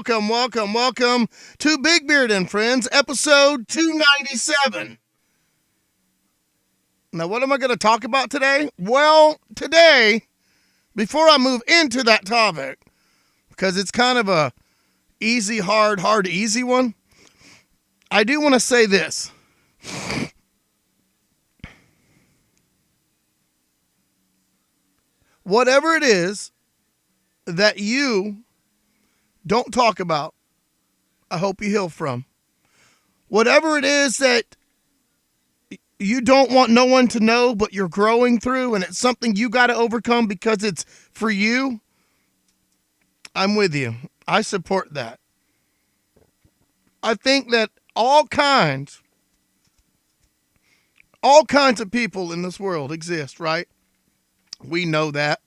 welcome to Big Beard and Friends, episode 297. Now, what am I going to talk about today? Well, today, before I move into that topic, because it's kind of a easy, hard, easy one, I do want to say this. Whatever it is that you don't talk about, I hope you heal from. Whatever it is that you don't want no one to know, but you're growing through, and it's something you got to overcome because it's for you, I'm with you. I support that. I think that all kinds of people in this world exist, right? We know that.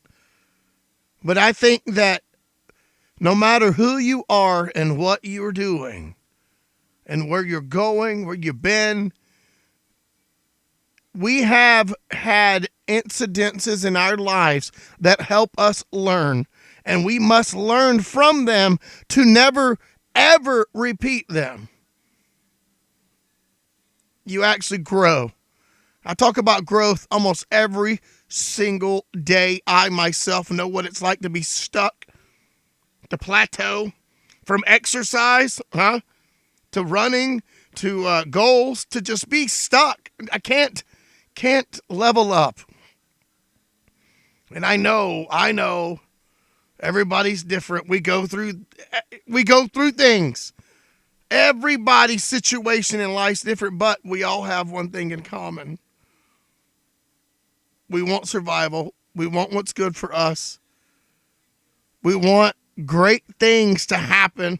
But I think that no matter who you are and what you're doing and where you're going, where you've been, we have had incidences in our lives that help us learn. And we must learn from them to never, ever repeat them. You actually grow. I talk about growth almost every single day. I myself know what it's like to be stuck, to plateau, from exercise, to running, to goals, to just be stuck. I can't level up. And I know everybody's different. We go through things. Everybody's situation in life's different, but we all have one thing in common. We want survival. We want what's good for us. We want great things to happen.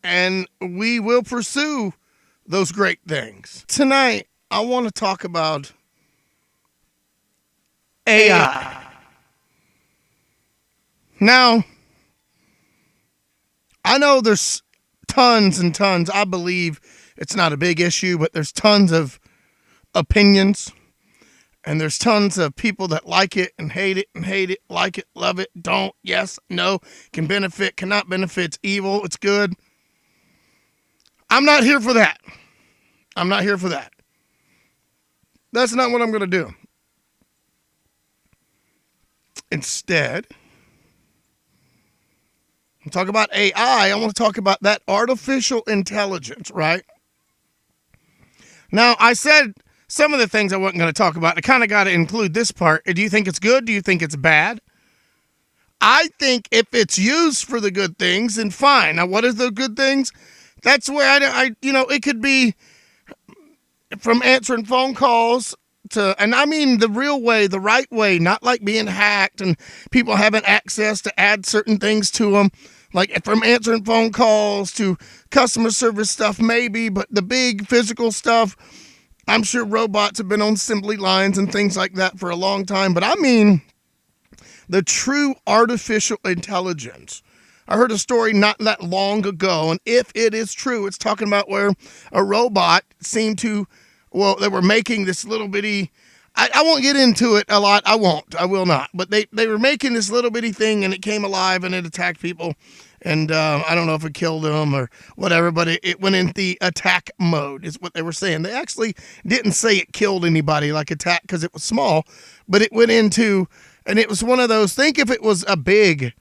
And we will pursue those great things. Tonight, I want to talk about AI. Now, I know there's tons and tons. I believe it's not a big issue, but there's tons of opinions. And there's tons of people that like it and hate it, like it, love it, don't, yes, no, can benefit, cannot benefit, it's evil, it's good. I'm not here for that. That's not what I'm going to do. Instead, I'll talk about AI. I want to talk about that artificial intelligence, right? Now, I said some of the things I wasn't going to talk about. I kind of got to include this part. Do you think it's good? Do you think it's bad? I think if it's used for the good things, then fine. Now, what is the good things? That's where it could be from answering phone calls to, and I mean the real way, the right way, not like being hacked and people having access to add certain things to them. Like from answering phone calls to customer service stuff, maybe, but the big physical stuff, I'm sure robots have been on assembly lines and things like that for a long time. But I mean, the true artificial intelligence. I heard a story not that long ago, and if it is true, it's talking about where a robot seemed to, they were making this little bitty, I won't get into it a lot. I will not. But they were making this little bitty thing, and it came alive, and it attacked people. And I don't know if it killed them or whatever, but it went in the attack mode is what they were saying. They actually didn't say it killed anybody like attack because it was small, but it went into, and it was one of those, think if it was a big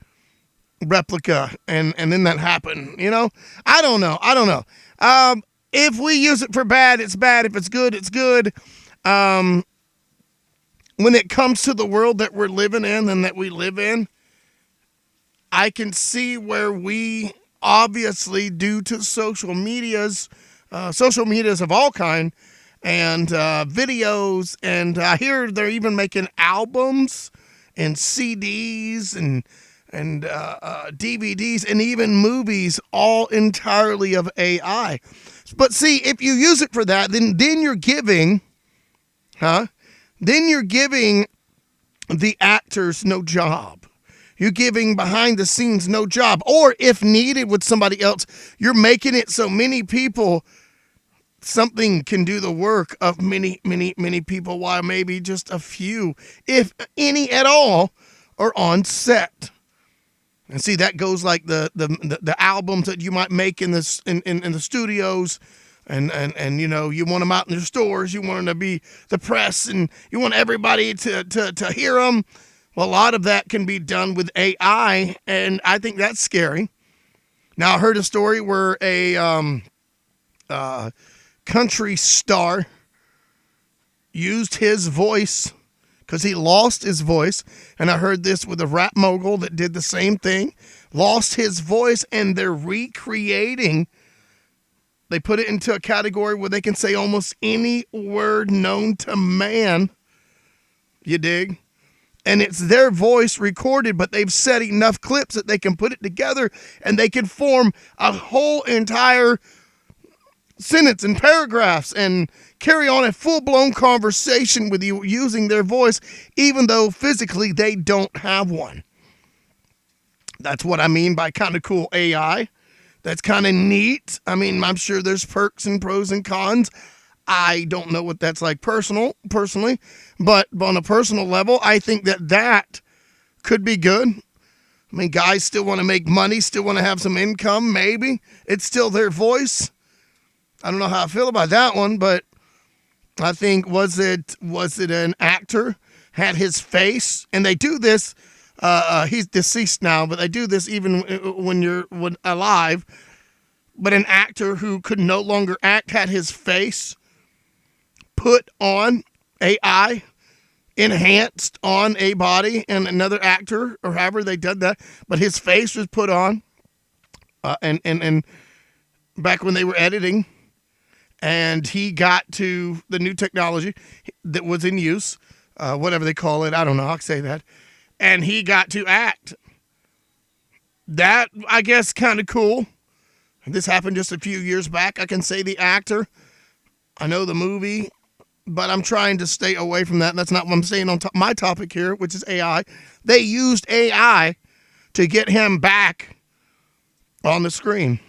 replica and then that happened, I don't know. If we use it for bad, it's bad. If it's good, it's good. When it comes to the world that we're living in and that we live in, I can see where we obviously, due to social medias of all kind, and videos, and I hear they're even making albums and CDs and DVDs and even movies, all entirely of AI. But see, if you use it for that, then you're giving, the actors no job. You're giving behind the scenes no job. Or if needed with somebody else, you're making it so many people, something can do the work of many, many, many people, while maybe just a few, if any at all, are on set. And see, that goes like the albums that you might make in this in the studios, and you want them out in your stores, you want them to be the press, and you want everybody to hear them. Well, a lot of that can be done with AI, and I think that's scary. Now, I heard a story where a country star used his voice because he lost his voice. And I heard this with a rap mogul that did the same thing, lost his voice, and they're recreating. They put it into a category where they can say almost any word known to man. You dig? And it's their voice recorded, but they've set enough clips that they can put it together and they can form a whole entire sentence and paragraphs and carry on a full-blown conversation with you using their voice, even though physically they don't have one. That's what I mean by kind of cool AI. That's kind of neat. I mean, I'm sure there's perks and pros and cons. I don't know what that's like personally, but on a personal level, I think that could be good. I mean, guys still want to make money, still want to have some income, maybe. It's still their voice. I don't know how I feel about that one, but I think was it an actor had his face, and they do this. He's deceased now, but they do this even when you're alive. But an actor who could no longer act had his face put on AI, enhanced on a body, and another actor, or however they did that. But his face was put on, and back when they were editing. And he got to the new technology that was in use, whatever they call it. I don't know. I'll say that. And he got to act. That, I guess, kind of cool. This happened just a few years back. I can say the actor. I know the movie, but I'm trying to stay away from that. And that's not what I'm saying on my topic here, which is AI. They used AI to get him back on the screen.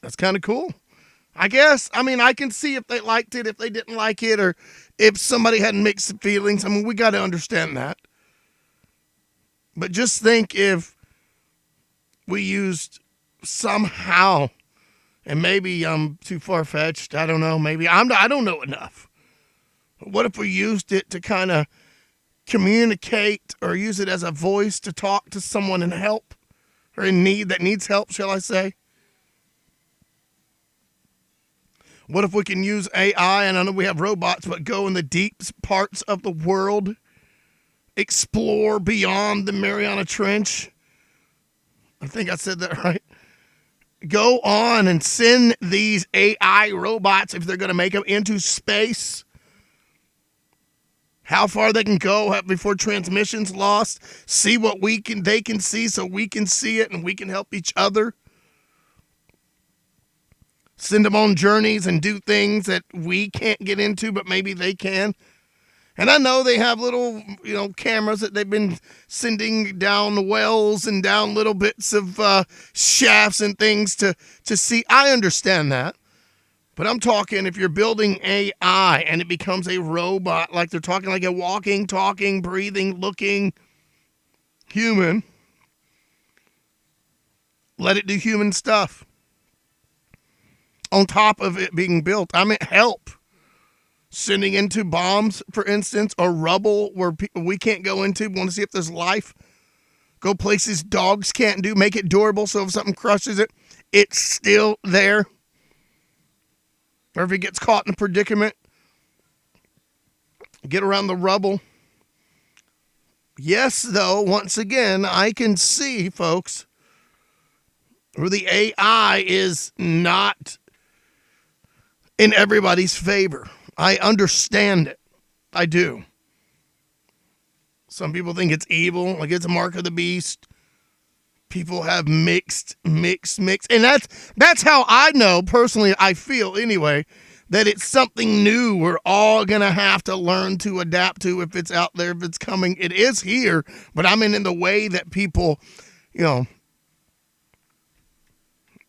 That's kind of cool. I guess. I mean, I can see if they liked it, if they didn't like it, or if somebody had mixed feelings. I mean, we got to understand that. But just think if we used somehow, and maybe I'm too far-fetched, I don't know, maybe I don't know enough. What if we used it to kind of communicate or use it as a voice to talk to someone in help or in need that needs help, shall I say? What if we can use AI, and I know we have robots, but go in the deep parts of the world, explore beyond the Mariana Trench? I think I said that right. Go on and send these AI robots, if they're going to make them, into space. How far they can go before transmission's lost. See what they can see so we can see it and we can help each other. Send them on journeys and do things that we can't get into, but maybe they can. And I know they have little, cameras that they've been sending down the wells and down little bits of shafts and things to see. I understand that. But I'm talking if you're building AI and it becomes a robot, like they're talking like a walking, talking, breathing, looking human, let it do human stuff. On top of it being built, I mean, help. Sending into bombs, for instance, or rubble where we can't go into. Want to see if there's life. Go places dogs can't do. Make it durable so if something crushes it, it's still there. Or if it gets caught in a predicament, get around the rubble. Yes, though, once again, I can see, folks, where the AI is not in everybody's favor. I understand it. I do. Some people think it's evil, like it's a mark of the beast. People have mixed. And that's how I know, personally, I feel anyway, that it's something new we're all going to have to learn to adapt to if it's out there, if it's coming. It is here, but I mean in the way that people,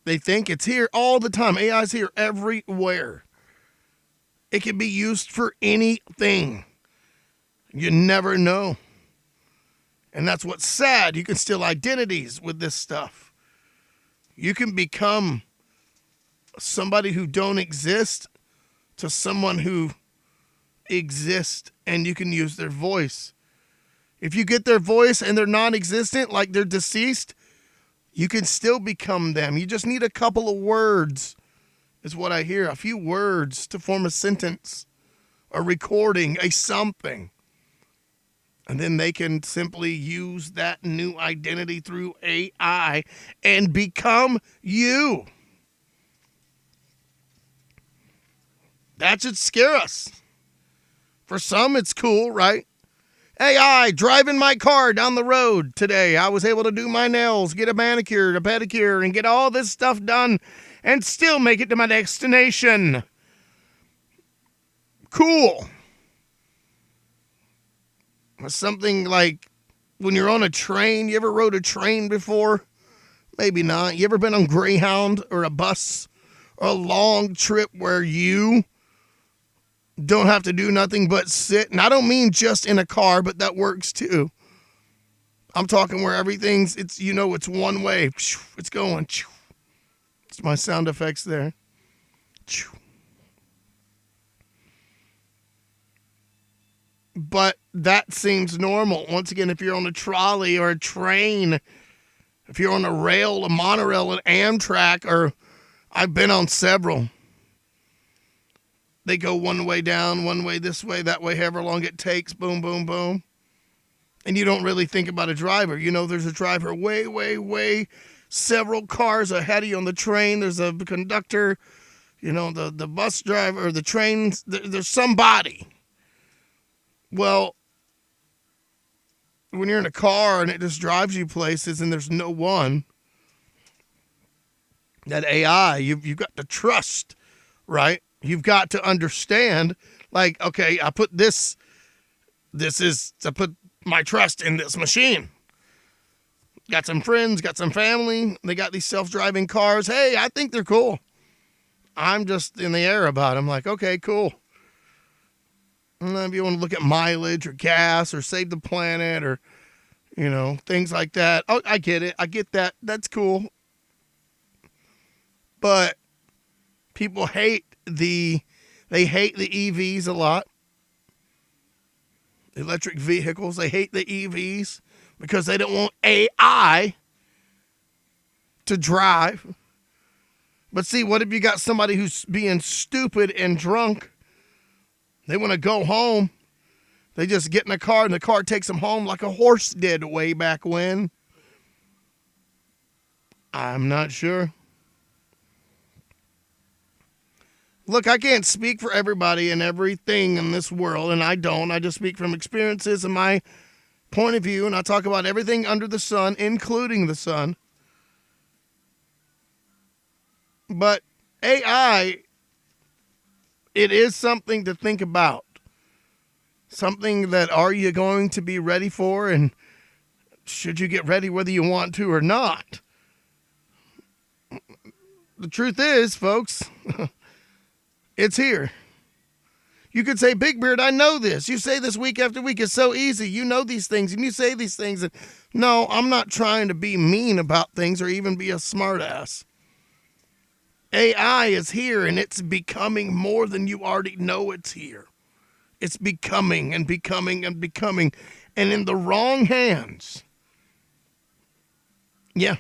they think it's here all the time. AI's here everywhere. It can be used for anything. You never know. And that's what's sad. You can steal identities with this stuff. You can become somebody who don't exist to someone who exists, and you can use their voice. If you get their voice and they're non-existent, like they're deceased, you can still become them. You just need a couple of words, is what I hear. A few words to form a sentence, a recording, a something. And then they can simply use that new identity through AI and become you. That should scare us. For some, it's cool, right? AI, driving my car down the road today. I was able to do my nails, get a manicure, a pedicure, and get all this stuff done and still make it to my destination. Cool. Something like when you're on a train. You ever rode a train before? Maybe not. You ever been on Greyhound or a bus or a long trip where you don't have to do nothing but sit? And I don't mean just in a car, but that works too. I'm talking where everything's, it's one way. It's going. It's my sound effects there. But that seems normal. Once again, if you're on a trolley or a train, if you're on a rail, a monorail, an Amtrak, or I've been on several. They go one way down, one way this way, that way, however long it takes, boom, boom, boom. And you don't really think about a driver. You know there's a driver way, way, way several cars ahead of you on the train. There's a conductor, the bus driver, or the train. There's somebody. Well, when you're in a car and it just drives you places and there's no one, that AI, you've got to trust, right? You've got to understand, like, okay, I put I put my trust in this machine. Got some friends, got some family. They got these self-driving cars. Hey, I think they're cool. I'm just in the air about them. Like, okay, cool. And then if you want to look at mileage or gas or save the planet or, things like that. Oh, I get it. I get that. That's cool. But people hate the EVs a lot. Electric vehicles. They hate the EVs because they don't want AI to drive. But see, what if you got somebody who's being stupid and drunk? They want to go home. They just get in a car and the car takes them home like a horse did way back when. I'm not sure. Look, I can't speak for everybody and everything in this world, and I don't. I just speak from experiences and my point of view, and I talk about everything under the sun, including the sun. But AI, it is something to think about. Something that are you going to be ready for, and should you get ready whether you want to or not? The truth is, folks, it's here. You could say, Big Beard, I know this. You say this week after week. It's so easy. You know these things, and you say these things. And no, I'm not trying to be mean about things or even be a smartass. AI is here, and it's becoming more than you already know it's here. It's becoming and becoming and becoming. And in the wrong hands, yeah,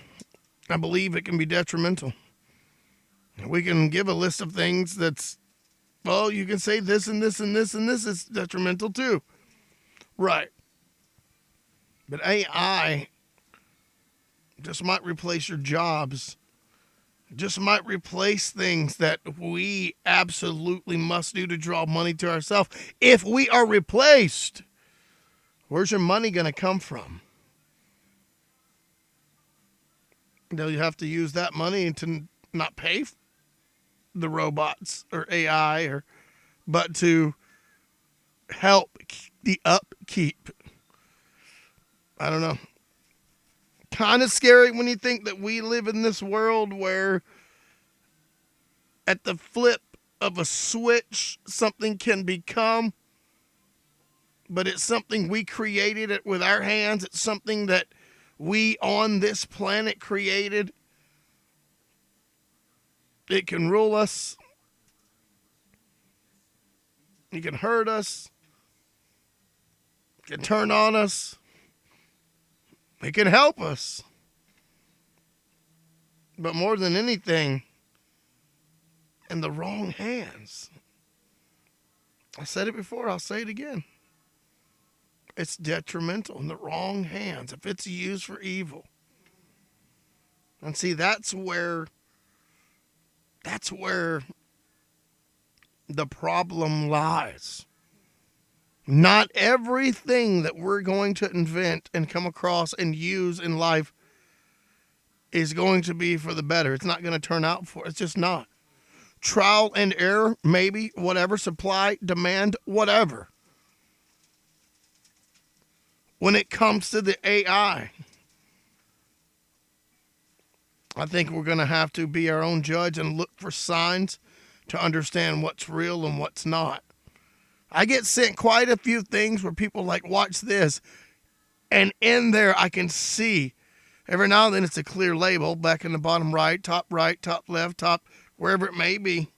I believe it can be detrimental. We can give a list of things that's, well, you can say this and this and this and this is detrimental too. Right. But AI just might replace your jobs. Just might replace things that we absolutely must do to draw money to ourselves. If we are replaced, where's your money going to come from? You have to use that money to not pay the robots or AI, but to help the upkeep. I don't know. Kind of scary when you think that we live in this world where at the flip of a switch, something can become but it's something we created it with our hands. It's something that we on this planet created. It can rule us. It can hurt us. It can turn on us. It can help us. But more than anything, in the wrong hands. I said it before, I'll say it again. It's detrimental in the wrong hands if it's used for evil. And see, that's where the problem lies. Not everything that we're going to invent and come across and use in life is going to be for the better. It's not going to turn out for it. It's just not. Trial and error, maybe, whatever, supply, demand, whatever. When it comes to the AI, I think we're going to have to be our own judge and look for signs to understand what's real and what's not. I get sent quite a few things where people like, watch this. And in there, I can see every now and then it's a clear label back in the bottom right, top left, top, wherever it may be.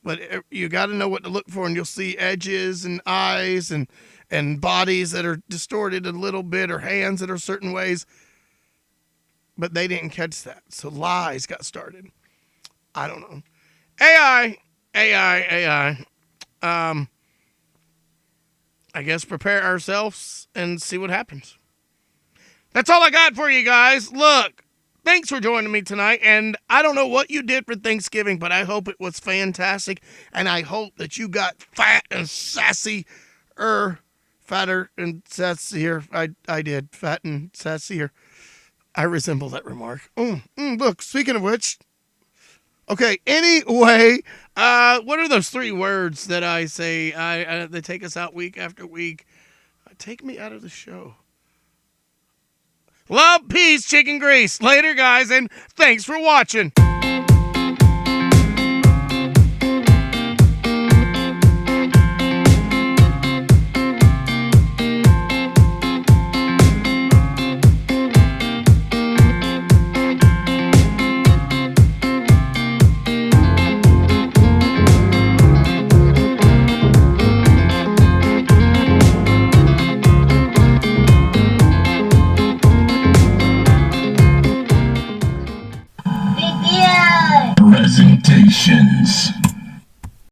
But you got to know what to look for, and you'll see edges and eyes and bodies that are distorted a little bit or hands that are certain ways. But they didn't catch that. So lies got started. I don't know. AI. I guess prepare ourselves and see what happens. That's all I got for you guys. Look, thanks for joining me tonight. And I don't know what you did for Thanksgiving, but I hope it was fantastic. And I hope that you got fat and sassy, fatter and sassier. I did. Fat and sassier. I resemble that remark. Look, speaking of which. Okay, anyway, what are those 3 words that I say? They take us out week after week. Take me out of the show. Love, peace, chicken grease. Later, guys, and thanks for watching.